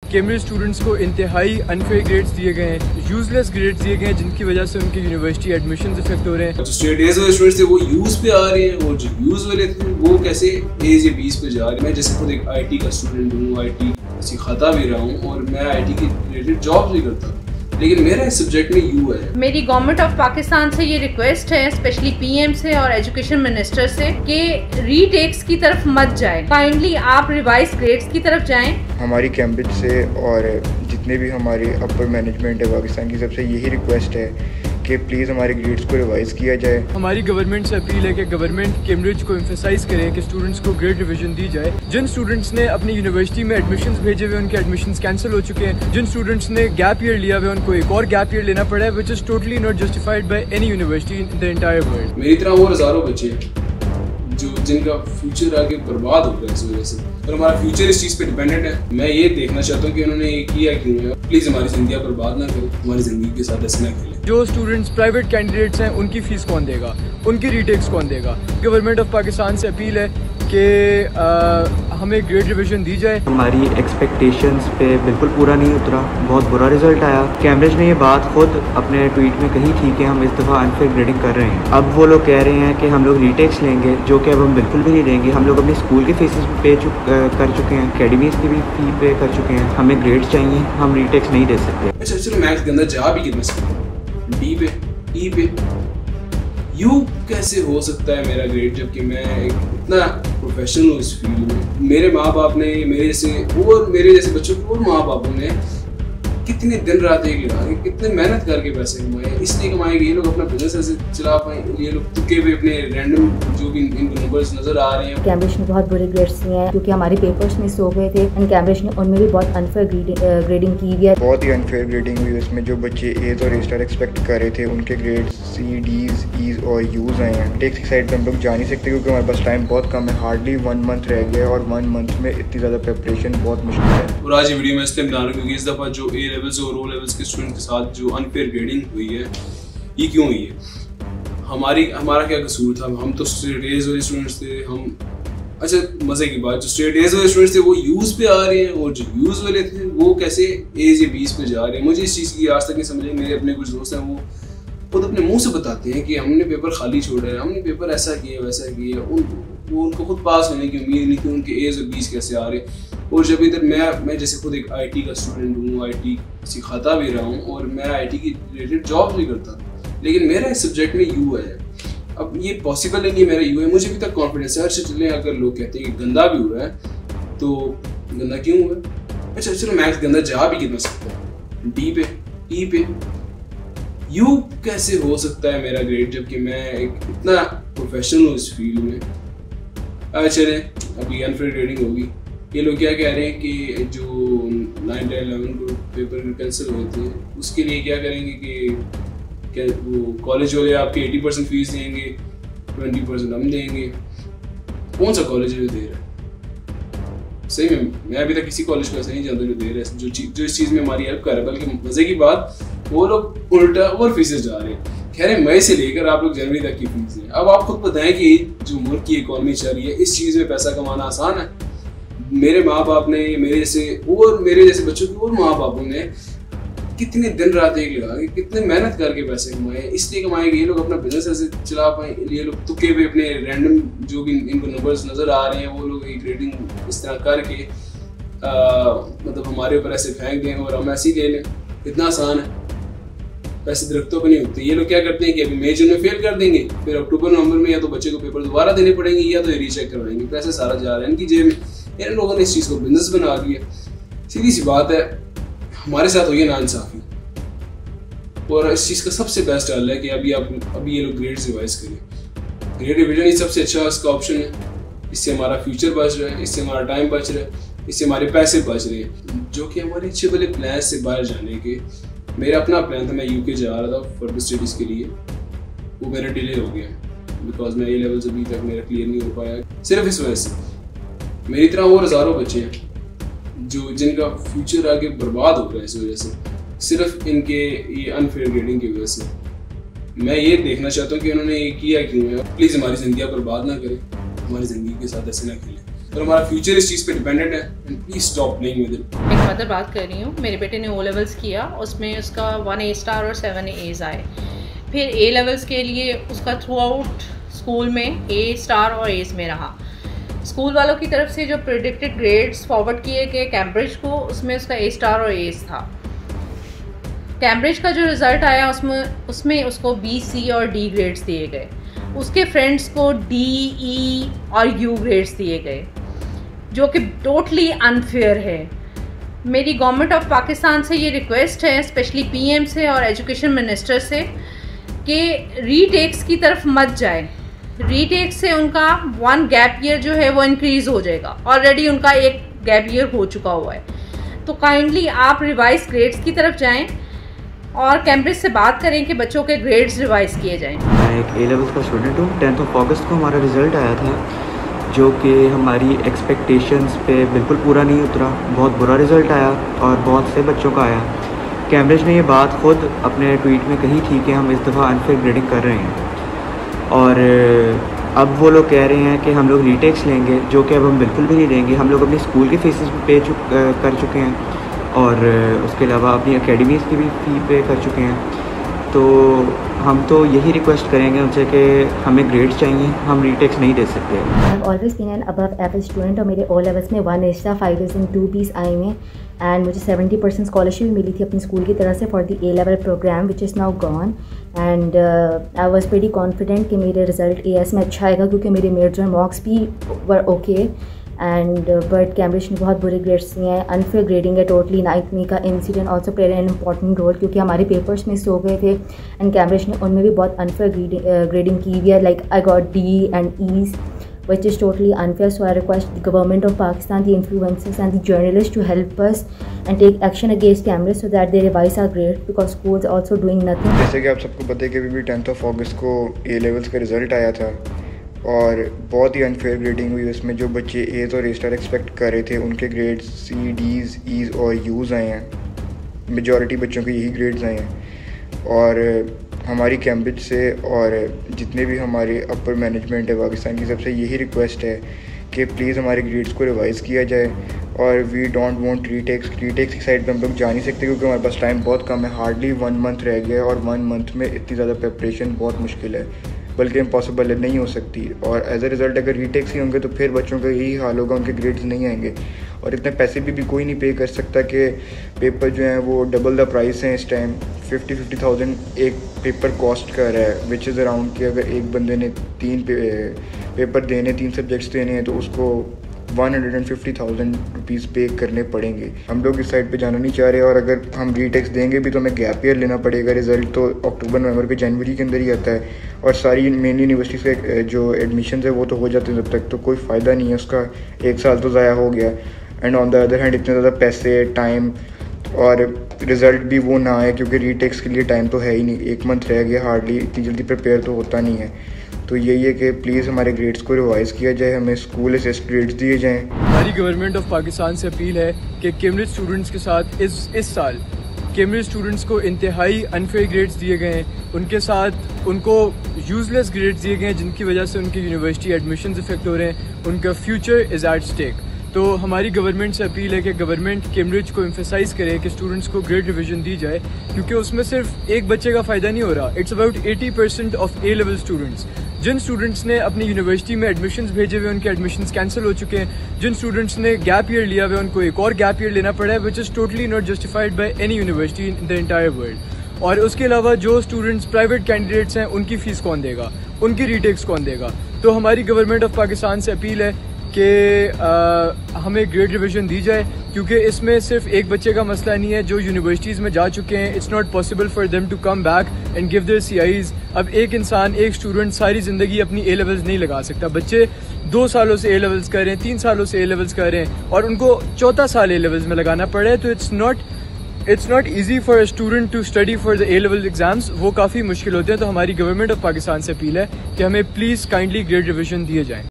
Cambridge students को इंतहाई unfair grades दिए गए हैं, यूजलेस ग्रेड्स दिए गए हैं, जिनकी वजह से उनके यूनिवर्सिटी एडमिशंस इफेक्ट हो रहे हैं। जो स्ट्रेट एज वाले स्टूडेंट्स थे वो यूज पे आ रहे हैं और जो यूज वाले थे वो कैसे एज या बीस पे जा रहे हैं। मैं जैसे खुद एक आईटी का स्टूडेंट हूँ, आईटी सिखाता भी रहा हूँ और मैं आईटी के रिलेटेड जॉब भी करता हूँ, लेकिन मेरा इस सब्जेक्ट में यू है। मेरी गवर्नमेंट ऑफ पाकिस्तान से ये रिक्वेस्ट है, स्पेशली पीएम से और एजुकेशन मिनिस्टर से, कि रीटेक्स की तरफ मत जाएं। काइंडली आप रिवाइज ग्रेड्स की तरफ जाएं। हमारी कैम्ब्रिज से और जितने भी हमारे अपर मैनेजमेंट है पाकिस्तान की, सबसे यही रिक्वेस्ट है कि प्लीज़ हमारे ग्रेड्स को रिवाइज़ किया जाए। हमारी गवर्नमेंट से अपील है कि गवर्नमेंट कैम्ब्रिज को एम्फेसाइज करे कि स्टूडेंट्स को ग्रेड रिवीजन दी जाए। जिन स्टूडेंट्स ने अपनी यूनिवर्सिटी में एडमिशंस भेजे हुए उनके एडमिशंस कैंसिल हो चुके हैं, जिन स्टूडेंट्स ने गैप ईयर लिया हुआ उनको एक और गैप ईयर लेना पड़ा है, which is totally not justified by any university in the entire world. मेरी तरह और हजारों बच्चे जो जिनका फ्यूचर आगे बर्बाद हो गया इस वजह से, और हमारा फ्यूचर इस चीज़ पे डिपेंडेंट है। मैं ये देखना चाहता हूँ कि उन्होंने ये किया क्यों है। प्लीज़ हमारी ज़िंदगी बर्बाद ना करें, हमारी ज़िंदगी के साथ ऐसे ना खेलें। जो स्टूडेंट्स प्राइवेट कैंडिडेट्स हैं उनकी फीस कौन देगा, उनकी रीटेक्स कौन देगा। गवर्नमेंट ऑफ पाकिस्तान से अपील है कि हमें ग्रेड रिवीजन दी जाए। हमारी एक्सपेक्टेशंस पे बिल्कुल पूरा नहीं उतरा, बहुत बुरा रिजल्ट आया। कैम्ब्रिज ने ये बात खुद अपने ट्वीट में कही थी कि हम इस दफ़ा अनफेयर ग्रेडिंग कर रहे हैं। अब वो लोग कह रहे हैं कि हम लोग रीटेक्स लेंगे, जो कि अब हम बिल्कुल भी नहीं देंगे। हम लोग अपनी स्कूल की फीसेस पे कर चुके हैं, अकेडमीज की भी फी पे कर चुके हैं। हमें ग्रेड्स चाहिए, हम रीटेक्स नहीं दे सकते। अच्छा चलो मैथ्स के अंदर जा भी कितना सकते, डी पे, ई पे, यू कैसे हो सकता है मेरा ग्रेड, जबकि मैं इतना प्रोफेशनल हूँ इस फील्ड में। मेरे माँ बाप ने मेरे जैसे बच्चों को और माँ बापों ने कितने दिन रात एक लगा के कितने मेहनत करके पैसे कमाए, इसलिए कमाए कि ये लोग अपना बिजनेस ऐसे चला पाए। ये लोग तुक्के पे अपने रैंडम जो भी इनको नंबर्स नजर आ रहे हैं। कैम्ब्रिज ने बहुत बुरे ग्रेड्स दिए हैं क्योंकि हमारे पेपर्स मिस हो गए थे, एंड कैम्ब्रिज ने उनमें भी बहुत अनफेयर ग्रेडिंग की है। बहुत ही अनफेयर ग्रेडिंग हुई उसमें। जो बच्चे एज और ए स्टार एक्सपेक्ट कर रहे थे उनके ग्रेड सी, डीज, ईज और यूज आए हैं। टेक्स की साइड पर हम लोग जा नहीं सकते क्योंकि हमारे पास टाइम बहुत कम है, हार्डली 1 मंथ रह गया और 1 मंथ में इतनी ज़्यादा प्रिपरेशन बहुत मुश्किल है। और आज ये वीडियो मैं इसलिए बना रहा हूँ क्योंकि इस दफ़ा जो ए लेवल्स और ओ लेवल्स के स्टूडेंट के साथ जो अनफेयर ग्रेडिंग हुई है, ये क्यों हुई है। हमारा क्या कसूर था। हम तो स्ट्रेट एज वाले स्टूडेंट्स थे। हम अच्छा मज़े की बात, जो स्ट्रेट एज वाले स्टूडेंट्स थे वो यूज़ पे आ रहे हैं और जो यूज़ वाले थे वो कैसे एज या 20 पे जा रहे हैं। मुझे इस चीज़ की आज तक नहीं समझ आई। मेरे अपने कुछ दोस्त हैं वो खुद अपने मुंह से बताते हैं कि हमने पेपर खाली छोड़ा है, हमने पेपर ऐसा किया वैसा किया। उनको खुद पास होने की उम्मीद नहीं थी, उनके एज और 20 कैसे आ रहे। और जब इधर मैं जैसे खुद एक आईटी का स्टूडेंट हूँ, आईटी सिखाता भी रहा हूँ और मैं आईटी की रिलेटेड जॉब भी करता हूँ, लेकिन मेरा इस सब्जेक्ट में यू है। अब ये पॉसिबल है नहीं मेरा यू है। मुझे अभी तक कॉन्फिडेंस है। अच्छा चले, अगर लोग कहते हैं कि गंदा भी हुआ है तो गंदा क्यों हुआ है। अच्छा चलो मैथ्स गंदा जा भी कितना सकता है, डी पे, ई पे, यू कैसे हो सकता है मेरा ग्रेड, जबकि मैं इतना प्रोफेशनल हूँ इस फील्ड में। चले अभी अनफेयर ग्रेडिंग होगी। ये लोग क्या कह रहे हैं कि जो 9, 10, 11 को पेपर कैंसिल हुए थे उसके लिए क्या करेंगे कि क्या वो कॉलेज वाले आपके 80% फीस देंगे, 20% हम देंगे। कौन सा कॉलेज है जो दे रहा है? सही में मैं अभी तक किसी कॉलेज को ऐसा नहीं जानता जो दे रहा है, जो इस चीज़ में हमारी हेल्प कर रहा है। बल्कि मज़े की बात, वो लोग उल्टा और फीसेस जा रहे हैं। कह रहे हैं मई से लेकर आप लोग जनवरी तक की फीस हैं। अब आप खुद बताएं कि जो मुल्क की इकॉनमी चल रही है, इस चीज़ में पैसा कमाना आसान है। मेरे माँ बाप ने मेरे जैसे बच्चों के और माँ बापों ने कितने दिन रात एक लगा के कितने मेहनत करके पैसे कमाए, इसलिए कमाए कि ये लोग अपना बिजनेस ऐसे चला पाए। ये लोग तुक्के पे अपने रैंडम जो भी इनको नंबर्स नज़र आ रहे हैं वो लोग एक रेटिंग इस तरह करके मतलब हमारे ऊपर ऐसे फेंक दें और हम ऐसे ही ले लें। इतना आसान है। पैसे दरख्तों पर नहीं उगते। ये लोग क्या करते हैं कि अभी मई जून में फेल कर देंगे, फिर अक्टूबर नवंबर में या तो बच्चे को पेपर दोबारा देने पड़ेंगे या तो रीचेक करवाएंगे। पैसे सारा जा रहा है इनकी जेब में। इन लोगों ने इस चीज़ को बिजनेस बना दिया। सीधी सी बात है, हमारे साथ हुई है नाइंसाफी। और इस चीज़ का सबसे बेस्ट हल है कि अभी ये लोग ग्रेड्स रिवाइज करें। ग्रेड रिविजन ही सबसे अच्छा इसका ऑप्शन है। इससे हमारा फ्यूचर बच रहा है, इससे हमारा टाइम बच रहा है, इससे हमारे पैसे बच रहे हैं, जो कि हमारे अच्छे भले प्लान से बाहर जाने के। मेरा अपना प्लान था, मैं यूके जा रहा था फर्दर स्टडीज़ के लिए, वो मेरा डिले हो गया बिकॉज मैं ए लेवल्स अभी तक मेरा क्लियर नहीं हो पाया। सिर्फ इस वजह से मेरी तरह और हज़ारों बच्चे हैं जो जिनका फ्यूचर आगे बर्बाद हो रहा है इस वजह से, सिर्फ इनके ये अनफेयर ग्रेडिंग की वजह से। मैं ये देखना चाहता हूँ कि उन्होंने ये किया क्यों है। प्लीज़ हमारी ज़िंदगी बर्बाद ना करें, हमारी ज़िंदगी के साथ ऐसे ना खेलें। और हमारा फ्यूचर इस चीज़ पे डिपेंडेंट है। And please stop playing with it. एक मदर बात कर रही हूँ, मेरे बेटे ने ओ लेवल्स किया, उसमें उसका 1 A स्टार और 7 A's आए। फिर ए लेवल्स के लिए उसका थ्रू आउट स्कूल में A स्टार और A's में रहा। स्कूल वालों की तरफ से जो प्रेडिक्टेड ग्रेड्स फॉरवर्ड किए गए कैम्ब्रिज को, उसमें उसका A स्टार और A's था। कैम्ब्रिज का जो रिज़ल्ट आया उसमें उसको B, C और D ग्रेड्स दिए गए। उसके फ्रेंड्स को D, E और U ग्रेड्स दिए गए, जो कि टोटली अनफेयर है। मेरी गवर्नमेंट ऑफ पाकिस्तान से ये रिक्वेस्ट है, स्पेशली PM से और एजुकेशन मिनिस्टर से, कि रीटेक्स की तरफ मत जाए। रीटेक से उनका 1 गैप ईयर जो है वो इंक्रीज़ हो जाएगा। ऑलरेडी उनका 1 गैप ईयर हो चुका हुआ है। तो काइंडली आप रिवाइज ग्रेड्स की तरफ जाएं और कैम्ब्रिज से बात करें कि बच्चों के ग्रेड्स रिवाइज किए जाएं। मैं एक A लेवल का स्टूडेंट हूँ। 10 अगस्त को हमारा रिज़ल्ट आया था, जो कि हमारी एक्सपेक्टेशंस पे बिल्कुल पूरा नहीं उतरा। बहुत बुरा रिज़ल्ट आया और बहुत से बच्चों का आया। कैम्ब्रिज ने ये बात खुद अपने ट्वीट में कही थी कि हम इस दफ़ा अनफेयर ग्रेडिंग कर रहे हैं, और अब वो लोग कह रहे हैं कि हम लोग रीटेक्स लेंगे, जो कि अब हम बिल्कुल भी नहीं लेंगे। हम लोग अपनी स्कूल की फीसेस भी कर चुके हैं और उसके अलावा अपनी एकेडमीज़ की भी फ़ी पे कर चुके हैं। तो हम तो यही रिक्वेस्ट करेंगे उनसे कि हमें ग्रेड्स चाहिए, हम रीटेक्स नहीं दे सकते। I have always been an above average student और मेरे ओ लेवल्स में 1 A star, 5 A's and 2 B's आए हैं। एंड मुझे 70% स्कॉलरशिप भी मिली थी अपनी स्कूल की तरफ से for the A level programme which is now gone. And I was very confident कि मेरे रिजल्ट AS में अच्छा आएगा, क्योंकि मेरे मेजर मॉक्स भी वर ओके। एंड बट कैम्ब्रिज ने बहुत बुरे ग्रेड्स दिए हैं। अनफेयर ग्रेडिंग है टोटली। 9th में का incident also played an important role, क्योंकि हमारे पेपर्स मिस हो गए थे एंड कैम्ब्रिज ने उनमें भी बहुत अनफेयर ग्रेडिंग की हुई है। Like I got D and E's, which is totally unfair. So I request the government of Pakistan, the influencers and the journalists to help us and take action against Cambridge so that they revise our grades, because schools are also doing nothing. जैसे कि आप सबको पता है कि अभी भी 10 अगस्त को A लेवल्स का रिज़ल्ट आया था और बहुत ही अनफेयर ग्रेडिंग हुई। उसमें जो बच्चे A's और A स्टार एक्सपेक्ट कर रहे थे, उनके ग्रेड्स C, D's, E's और U's आए हैं। मेजॉरिटी बच्चों के यही ग्रेड्स आए हैं। और हमारी कैम्ब्रिज से और जितने भी हमारे अपर मैनेजमेंट है पाकिस्तान की, सबसे यही रिक्वेस्ट है कि प्लीज़ हमारे ग्रेड्स को रिवाइज़ किया जाए। और वी डोंट वांट रीटेक्स की साइड पे हम लोग जा नहीं सकते, क्योंकि हमारे पास टाइम बहुत कम है। हार्डली 1 मंथ रह गया और 1 मंथ में इतनी ज़्यादा प्रिपरेशन बहुत मुश्किल है, बल्कि इम्पॉसिबल है, नहीं हो सकती। और एज अ रिज़ल्ट अगर रीटेक्स ही होंगे तो फिर बच्चों का यही हाल होगा, उनके ग्रेड्स नहीं आएंगे। और इतने पैसे भी कोई नहीं पे कर सकता कि पेपर जो हैं वो डबल द प्राइस हैं इस टाइम। 50,000 एक पेपर कॉस्ट कर रहा है, विच इज़ अराउंड कि अगर एक बंदे ने 3 पेपर देने, 3 सब्जेक्ट्स देने हैं, तो उसको 150,000 रुपीज़ पे करने पड़ेंगे। हम लोग इस साइड पे जाना नहीं चाह रहे, और अगर हम रीटेक्स देंगे भी तो हमें गैप ईयर लेना पड़ेगा। रिज़ल्ट तो अक्टूबर, नवंबर के जनवरी के अंदर ही आता है, और सारी मेन यूनिवर्सिटी से जो एडमिशन है वो तो हो जाते हैं जब तक, तो कोई फ़ायदा नहीं है उसका। 1 साल तो ज़ाया हो गया। And on the other hand इतने ज़्यादा पैसे, टाइम और रिज़ल्ट भी वो ना आए, क्योंकि रीटेक्स के लिए टाइम तो है ही नहीं। 1 मंथ रह गया, हार्डली इतनी जल्दी प्रिपेयर तो होता नहीं है। तो यही है कि प्लीज़ हमारे ग्रेड्स को रिवाइज़ किया जाए, हमें स्कूल असिस्ट ग्रेड्स दिए जाएँ। हमारी गवर्नमेंट ऑफ पाकिस्तान से अपील है कि कैम्ब्रिज स्टूडेंट्स के साथ इस साल कैम्ब्रिज स्टूडेंट्स को इंतहाई अनफेयर ग्रेड्स दिए गए हैं। उनके साथ उनको यूज़लेस ग्रेड्स दिए गए हैं, जिनकी वजह से उनकी यूनिवर्सिटी एडमिशन्स इफेक्ट हो रहे हैं, उनका फ्यूचर इज़ एट स्टेक। तो हमारी गवर्नमेंट से अपील है कि गवर्नमेंट कैम्ब्रिज को एम्फेसाइज करे कि स्टूडेंट्स को ग्रेड रिवीजन दी जाए, क्योंकि उसमें सिर्फ एक बच्चे का फ़ायदा नहीं हो रहा। It's about 80% of A level students. जिन स्टूडेंट्स ने अपनी यूनिवर्सिटी में एडमिशन्स भेजे हुए, उनके एडमिशन्स कैंसिल हो चुके हैं। जिन स्टूडेंट्स ने गैप ईयर लिया हुआ, उनको एक और गैप ईयर लेना पड़ा है, which is totally not justified by any university in the entire world. और उसके अलावा जो स्टूडेंट्स प्राइवेट कैंडिडेट्स हैं, उनकी फ़ीस कौन देगा, उनकी रीटेक्स कौन देगा। तो हमारी गवर्नमेंट ऑफ पाकिस्तान से अपील है कि हमें ग्रेड रिवीजन दी जाए, क्योंकि इसमें सिर्फ एक बच्चे का मसला नहीं है। जो यूनिवर्सिटीज़ में जा चुके हैं, it's not possible for them to come back and give their CIs। अब एक इंसान, एक स्टूडेंट सारी ज़िंदगी अपनी A लेवल्स नहीं लगा सकता। बच्चे 2 सालों से A लेवल्स कर रहे हैं, 3 सालों से A लेवल्स कर रहे हैं, और उनको 4था साल A लेवल्स में लगाना पड़ा है। तो it's not easy for a student to study for the A level exams. वो काफ़ी मुश्किल होते हैं। तो हमारी गवर्नमेंट ऑफ पाकिस्तान से अपील है कि हमें प्लीज़ काइंडली ग्रेड रिवीजन दिए जाएँ।